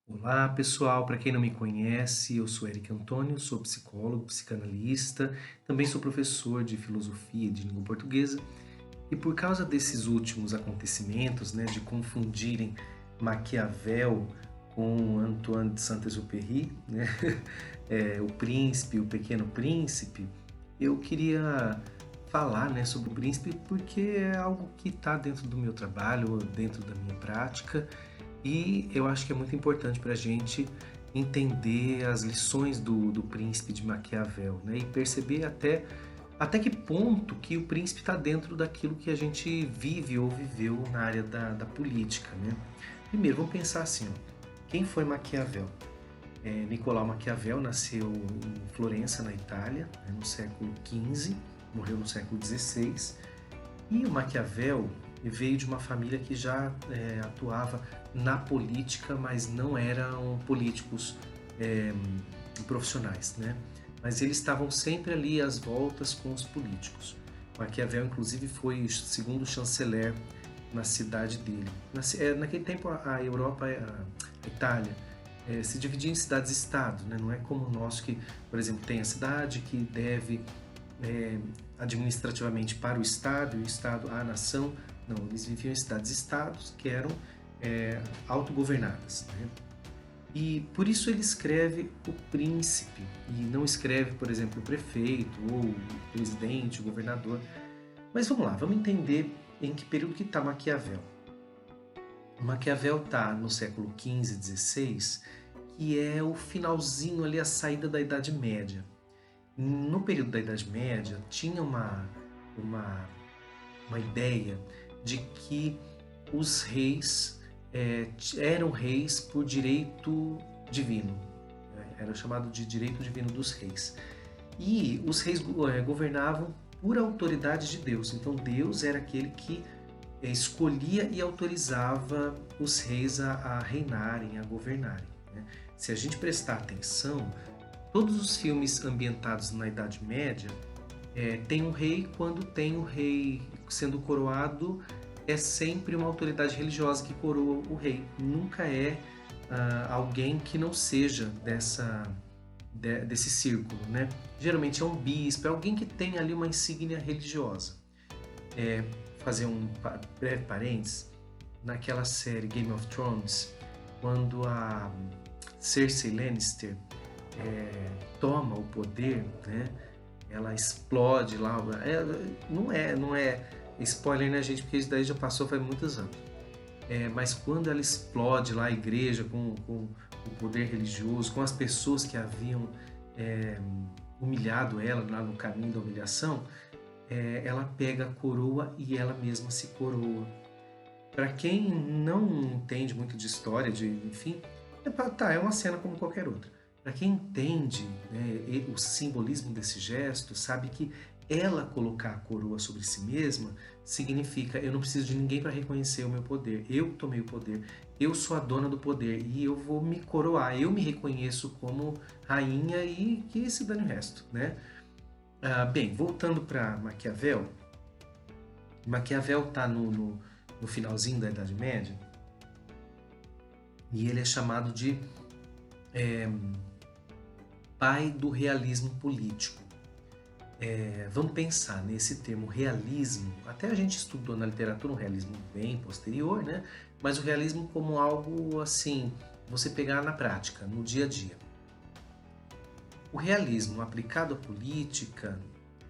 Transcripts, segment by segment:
Olá, pessoal. Para quem não me conhece, eu sou Eric Antônio, sou psicólogo, psicanalista, também sou professor de filosofia e de língua portuguesa. E por causa desses últimos acontecimentos, né, de confundirem Maquiavel com Antoine de Saint-Exupéry, né, o príncipe, o pequeno príncipe, eu queria falar, né, sobre o príncipe porque é algo que está dentro do meu trabalho, dentro da minha prática, e eu acho que é muito importante para a gente entender as lições do príncipe de Maquiavel, né? E perceber até que ponto que o príncipe está dentro daquilo que a gente vive ou viveu na área da política, né? Primeiro, vamos pensar assim, ó, quem foi Maquiavel? Nicolau Maquiavel nasceu em Florença, na Itália, né, no século XV, morreu no século XVI, e o Maquiavel veio de uma família que já atuava na política, mas não eram políticos é, profissionais, né? Mas eles estavam sempre ali às voltas com os políticos. Maquiavel, inclusive, foi o segundo chanceler na cidade dele. Naquele tempo, a Europa, a Itália, se dividia em cidades-estado, né? Não é como o nosso que, por exemplo, tem a cidade que deve é, administrativamente para o Estado e o Estado à nação. Não, eles viviam em cidades-estados que eram autogovernadas. Né? E por isso ele escreve o príncipe e não escreve, por exemplo, o prefeito ou o presidente, o governador. Mas vamos lá, vamos entender em que período que está Maquiavel. Maquiavel está no século XV, XVI, que é o finalzinho ali, a saída da Idade Média. No período da Idade Média, tinha uma, uma ideia de que os reis eram reis por direito divino. Né? Era chamado de direito divino dos reis. E os reis governavam por autoridade de Deus. Então Deus era aquele que escolhia e autorizava os reis a reinarem, a governarem. Né? Se a gente prestar atenção, todos os filmes ambientados na Idade Média tem um rei. Quando tem o rei sendo coroado, é sempre uma autoridade religiosa que coroa o rei. Nunca é alguém que não seja desse círculo, né? Geralmente é um bispo, é alguém que tem ali uma insígnia religiosa. Fazer um breve parênteses, naquela série Game of Thrones, quando a Cersei Lannister toma o poder, né? Ela explode lá. Não é spoiler, né, gente? Porque isso daí já passou faz muitos anos. Mas quando ela explode lá a igreja com o poder religioso, com as pessoas que haviam é, humilhado ela lá no caminho da humilhação, ela pega a coroa e ela mesma se coroa. Para quem não entende muito de história, enfim, é uma cena como qualquer outra. Para quem entende, né, o simbolismo desse gesto, sabe que ela colocar a coroa sobre si mesma significa: eu não preciso de ninguém para reconhecer o meu poder. Eu tomei o poder, eu sou a dona do poder e eu vou me coroar. Eu me reconheço como rainha e que se dane o resto, né? Bem, voltando para Maquiavel, Maquiavel está no finalzinho da Idade Média e ele é chamado de pai do realismo político. Vamos pensar nesse termo realismo. Até a gente estudou na literatura um realismo bem posterior, né? Mas o realismo como algo assim, você pegar na prática, no dia a dia. O realismo aplicado à política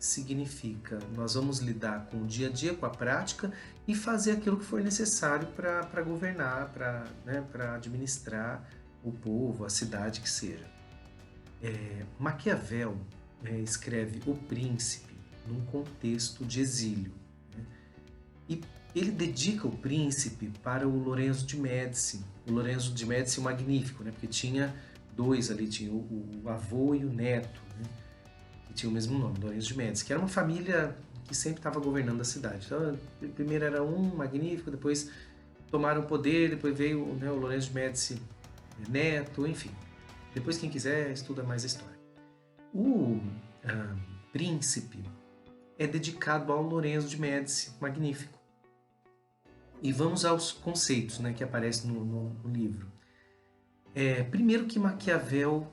significa nós vamos lidar com o dia a dia, com a prática e fazer aquilo que for necessário para governar, para administrar o povo, a cidade que seja. Maquiavel escreve O Príncipe num contexto de exílio, né? E ele dedica o Príncipe para o Lorenzo de Médici. O Lorenzo de Médici, o Magnífico, né? Porque tinha dois ali, tinha o avô e o neto, né? Que tinha o mesmo nome, Lorenzo de Médici, que era uma família que sempre estava governando a cidade. Então, primeiro era um Magnífico, depois tomaram o poder, depois veio, né, o Lorenzo de Médici neto, enfim. Depois, quem quiser, estuda mais a história. O ah, Príncipe é dedicado ao Lorenzo de Médici, Magnífico. E vamos aos conceitos, né, que aparecem no livro. Primeiro que Maquiavel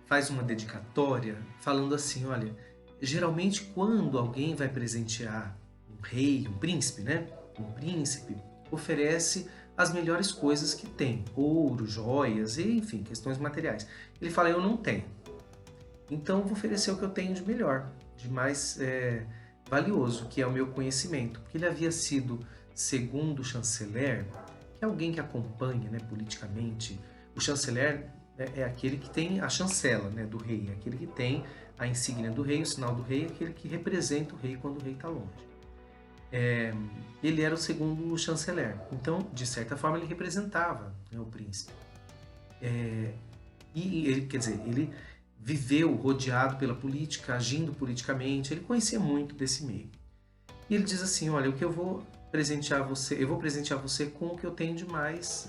faz uma dedicatória falando assim, olha, geralmente quando alguém vai presentear um rei, um príncipe, né? Um príncipe oferece as melhores coisas que tem, ouro, joias, e, enfim, questões materiais. Ele fala, eu não tenho, então eu vou oferecer o que eu tenho de melhor, de mais valioso, que é o meu conhecimento. Porque ele havia sido, segundo o chanceler, que é alguém que acompanha, né, politicamente. O chanceler é aquele que tem a chancela, né, do rei, é aquele que tem a insígnia do rei, o sinal do rei, é aquele que representa o rei quando o rei está longe. Ele era o segundo chanceler, então, de certa forma, ele representava, né, o príncipe. E ele, quer dizer, ele viveu rodeado pela política, agindo politicamente, ele conhecia muito desse meio. E ele diz assim, olha, o que eu vou presentear você, eu vou presentear você com o que eu tenho de mais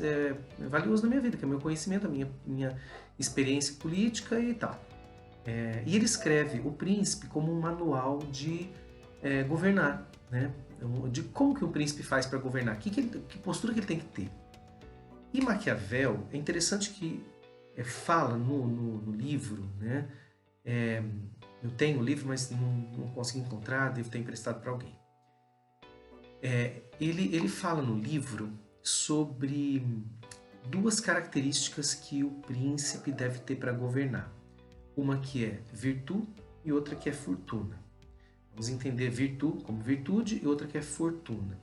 valioso na minha vida, que é o meu conhecimento, a minha experiência política e tal. E ele escreve o príncipe como um manual de governar, né? De como que o príncipe faz para governar, que postura que ele tem que ter. E Maquiavel, é interessante que fala no livro, né? Eu tenho o livro, mas não consegui encontrar, devo ter emprestado para alguém. Ele fala no livro sobre duas características que o príncipe deve ter para governar. Uma que é virtude e outra que é fortuna. Vamos entender virtude como virtude e outra que é fortuna.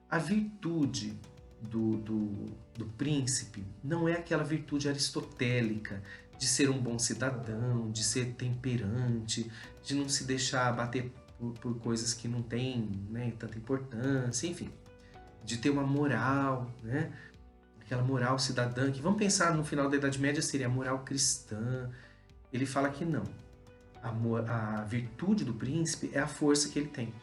A virtude do príncipe não é aquela virtude aristotélica de ser um bom cidadão, de ser temperante, de não se deixar abater por coisas que não têm, né, tanta importância, enfim, de ter uma moral, né, aquela moral cidadã, que vamos pensar no final da Idade Média seria a moral cristã. Ele fala que não. A virtude do príncipe é a força que ele tem.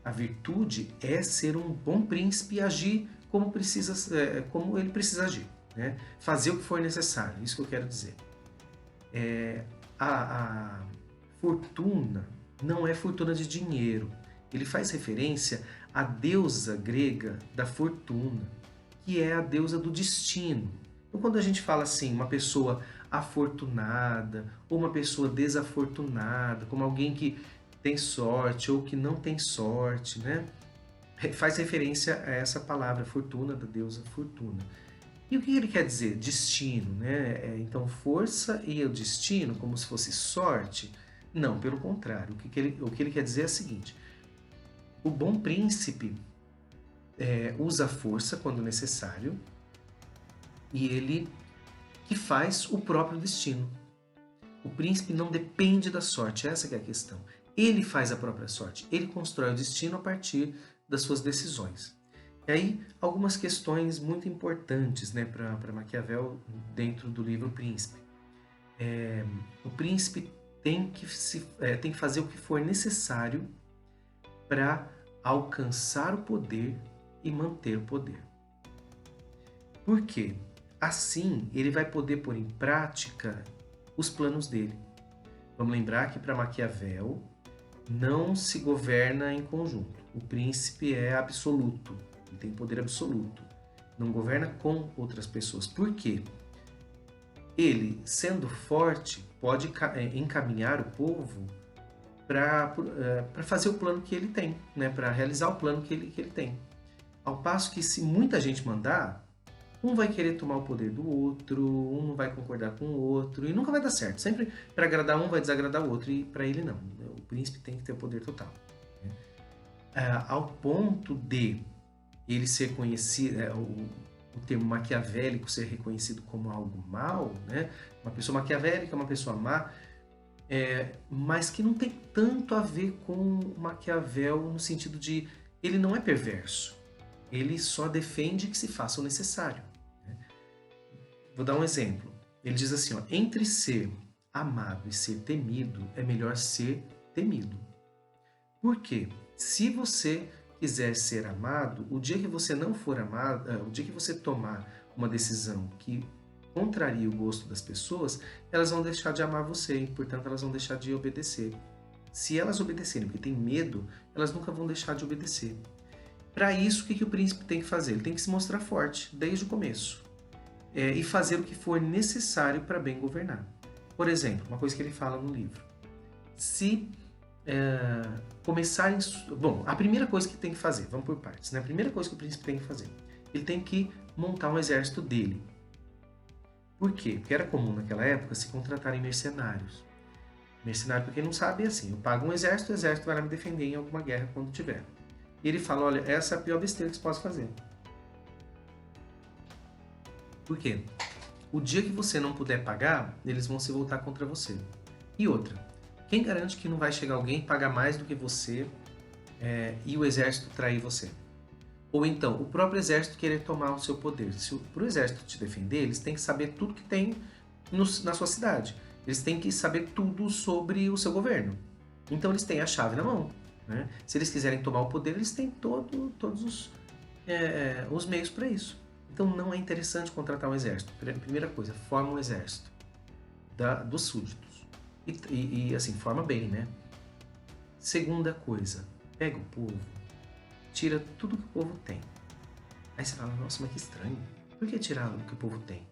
A virtude é ser um bom príncipe e agir como ele precisa agir, né? Fazer o que for necessário, isso que eu quero dizer. A fortuna não é fortuna de dinheiro. Ele faz referência à deusa grega da fortuna, que é a deusa do destino. Então, quando a gente fala assim, uma pessoa afortunada ou uma pessoa desafortunada, como alguém que tem sorte ou que não tem sorte, né? Faz referência a essa palavra fortuna, da deusa fortuna. E o que ele quer dizer? Destino, né? Então, força e o destino, como se fosse sorte? Não, pelo contrário. O que ele quer dizer é o seguinte: o bom príncipe usa a força quando necessário e ele que faz o próprio destino. O príncipe não depende da sorte, essa que é a questão. Ele faz a própria sorte, ele constrói o destino a partir das suas decisões. E aí, algumas questões muito importantes, né, para Maquiavel dentro do livro Príncipe. O príncipe tem que fazer o que for necessário para alcançar o poder e manter o poder. Por quê? Assim, ele vai poder pôr em prática os planos dele. Vamos lembrar que para Maquiavel não se governa em conjunto. O príncipe é absoluto, ele tem poder absoluto. Não governa com outras pessoas. Por quê? Ele, sendo forte, pode encaminhar o povo para fazer o plano que ele tem, né? Para realizar o plano que ele tem. Ao passo que se muita gente mandar, um vai querer tomar o poder do outro, um não vai concordar com o outro, e nunca vai dar certo. Sempre para agradar um vai desagradar o outro, e para ele não. O príncipe tem que ter o poder total. Ao ponto de ele ser conhecido, o termo maquiavélico ser reconhecido como algo mal, né? Uma pessoa maquiavélica é uma pessoa má, mas que não tem tanto a ver com Maquiavel no sentido de ele não é perverso, ele só defende que se faça o necessário. Vou dar um exemplo. Ele diz assim, ó, entre ser amado e ser temido, é melhor ser temido. Por quê? Se você quiser ser amado, o dia que você não for amado, o dia que você tomar uma decisão que contraria o gosto das pessoas, elas vão deixar de amar você e, portanto, elas vão deixar de obedecer. Se elas obedecerem porque tem medo, elas nunca vão deixar de obedecer. Para isso, o que o príncipe tem que fazer? Ele tem que se mostrar forte desde o começo. e fazer o que for necessário para bem governar. Por exemplo, uma coisa que ele fala no livro. Se começarem... Bom, a primeira coisa que tem que fazer, vamos por partes, né? A primeira coisa que o príncipe tem que fazer, ele tem que montar um exército dele. Por quê? Porque era comum naquela época se contratarem mercenários. Mercenário, para quem não sabe, é assim, eu pago um exército, o exército vai lá me defender em alguma guerra quando tiver. E ele fala, olha, essa é a pior besteira que você pode fazer. Por quê? O dia que você não puder pagar, eles vão se voltar contra você. E outra, quem garante que não vai chegar alguém e pagar mais do que você e o exército trair você? Ou então, o próprio exército querer tomar o seu poder. Se para o exército te defender, eles têm que saber tudo que tem na sua cidade. Eles têm que saber tudo sobre o seu governo. Então eles têm a chave na mão. Né? Se eles quiserem tomar o poder, eles têm todos os meios para isso. Então não é interessante contratar um exército. Primeira coisa, forma um exército dos súditos. E assim, forma bem, né? Segunda coisa, pega o povo, tira tudo que o povo tem. Aí você fala, nossa, mas que estranho. Por que tirar o que o povo tem?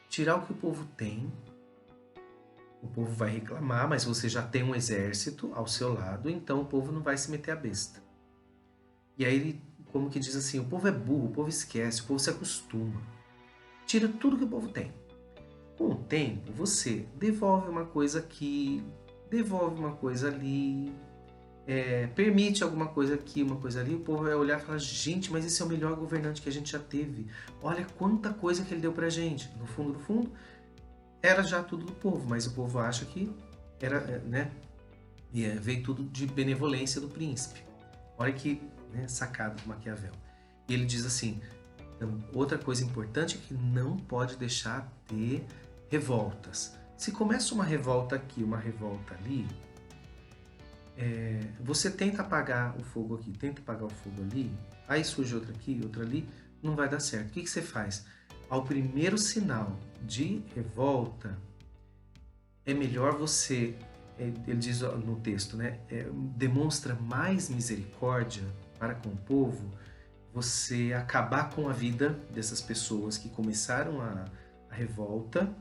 Tirar o que o povo tem, o povo vai reclamar, mas você já tem um exército ao seu lado, então o povo não vai se meter a besta. E aí ele, como que diz assim, o povo é burro, o povo esquece, o povo se acostuma. Tira tudo que o povo tem. Com o tempo, você devolve uma coisa aqui, devolve uma coisa ali, permite alguma coisa aqui, uma coisa ali, o povo vai olhar e falar, gente, mas esse é o melhor governante que a gente já teve. Olha quanta coisa que ele deu pra gente. No fundo, era já tudo do povo, mas o povo acha que era, né? E veio tudo de benevolência do príncipe. Olha que sacada do Maquiavel. E ele diz assim, outra coisa importante é que não pode deixar ter revoltas. Se começa uma revolta aqui, uma revolta ali, você tenta apagar o fogo aqui, tenta apagar o fogo ali, aí surge outra aqui, outra ali, não vai dar certo. O que você faz? Ao primeiro sinal de revolta, é melhor você, ele diz no texto, né, demonstra mais misericórdia para com o povo, você acabar com a vida dessas pessoas que começaram a revolta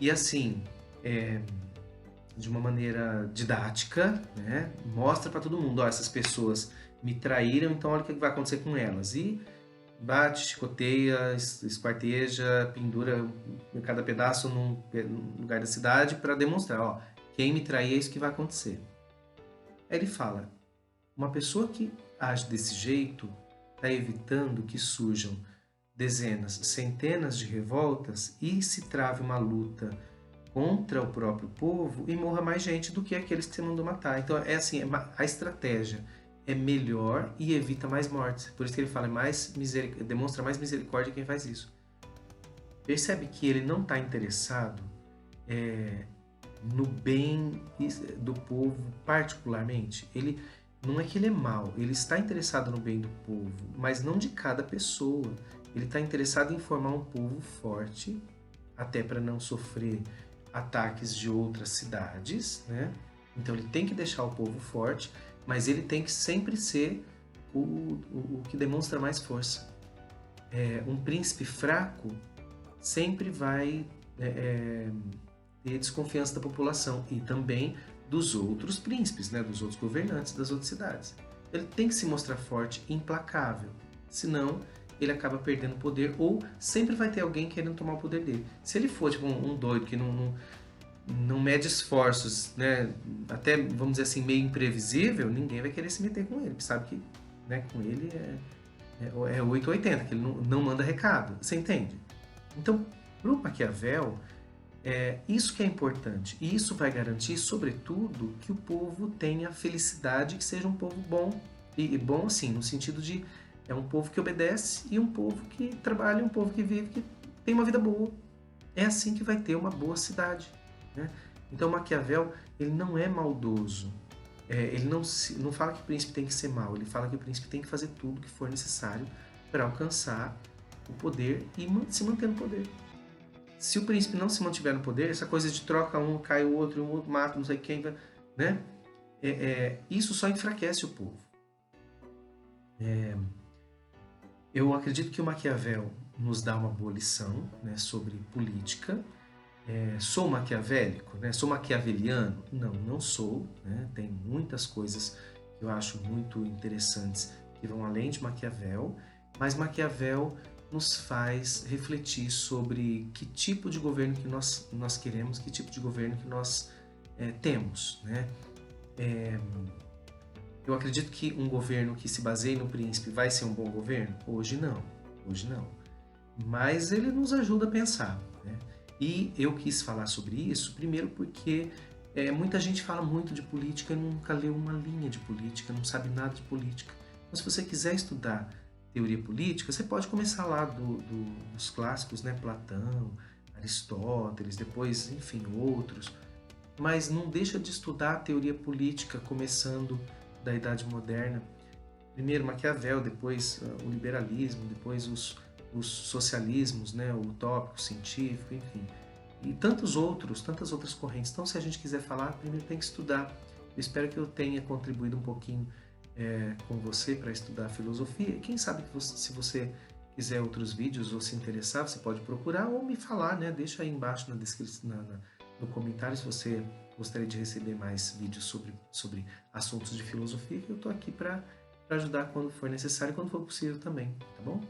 e assim, de uma maneira didática, né, mostra para todo mundo, ó, essas pessoas me traíram, então olha o que vai acontecer com elas. E bate, chicoteia, esquarteja, pendura em cada pedaço num lugar da cidade para demonstrar, ó, quem me trair é isso que vai acontecer. Aí ele fala, uma pessoa que age desse jeito está evitando que surjam dezenas, centenas de revoltas e se trave uma luta contra o próprio povo e morra mais gente do que aqueles que você mandou matar. Então é assim, a estratégia é melhor e evita mais mortes. Por isso que ele fala, demonstra mais misericórdia quem faz isso. Percebe que ele não está interessado no bem do povo particularmente. Ele não é que ele é mau, ele está interessado no bem do povo, mas não de cada pessoa. Ele está interessado em formar um povo forte, até para não sofrer ataques de outras cidades, né? Então ele tem que deixar o povo forte, mas ele tem que sempre ser o que demonstra mais força. Um príncipe fraco sempre vai ter desconfiança da população e também dos outros príncipes, né? Dos outros governantes das outras cidades. Ele tem que se mostrar forte e implacável, senão ele acaba perdendo poder ou sempre vai ter alguém querendo tomar o poder dele. Se ele for tipo um doido que não mede esforços, né, até, vamos dizer assim, meio imprevisível, ninguém vai querer se meter com ele, porque sabe que, né, com ele é 880, que ele não manda recado, você entende? Então, para o Maquiavel, isso que é importante, e isso vai garantir, sobretudo, que o povo tenha felicidade, que seja um povo bom, e bom assim, no sentido de é um povo que obedece e um povo que trabalha, um povo que vive, que tem uma vida boa. É assim que vai ter uma boa cidade. Né? Então Maquiavel, ele não é maldoso. Ele não fala que o príncipe tem que ser mau, ele fala que o príncipe tem que fazer tudo o que for necessário para alcançar o poder e se manter no poder. Se o príncipe não se mantiver no poder, essa coisa de troca um, cai o outro mata não sei quem, né? Isso só enfraquece o povo. Eu acredito que o Maquiavel, nos dá uma boa lição, né, sobre política. Sou maquiavélico, né? Sou maquiaveliano? Não, não sou, né? Tem muitas coisas que eu acho muito interessantes que vão além de Maquiavel, mas Maquiavel nos faz refletir sobre que tipo de governo que nós queremos, que tipo de governo que nós temos, né? Eu acredito que um governo que se baseie no príncipe vai ser um bom governo? Hoje não. Mas ele nos ajuda a pensar, né? E eu quis falar sobre isso, primeiro porque muita gente fala muito de política e nunca leu uma linha de política, não sabe nada de política. Então, se você quiser estudar teoria política, você pode começar lá dos clássicos, né? Platão, Aristóteles, depois, enfim, outros. Mas não deixa de estudar a teoria política, começando da Idade Moderna. Primeiro Maquiavel, depois o liberalismo, depois os socialismos, né, o utópico, científico, enfim. E tantas outras correntes. Então, se a gente quiser falar, primeiro tem que estudar. Eu espero que eu tenha contribuído um pouquinho com você para estudar filosofia. E quem sabe que se você quiser outros vídeos ou se interessar, você pode procurar ou me falar, né? Deixa aí embaixo na descrição, no comentário se você gostaria de receber mais vídeos sobre assuntos de filosofia, que eu estou aqui para ajudar quando for necessário e quando for possível também, tá bom?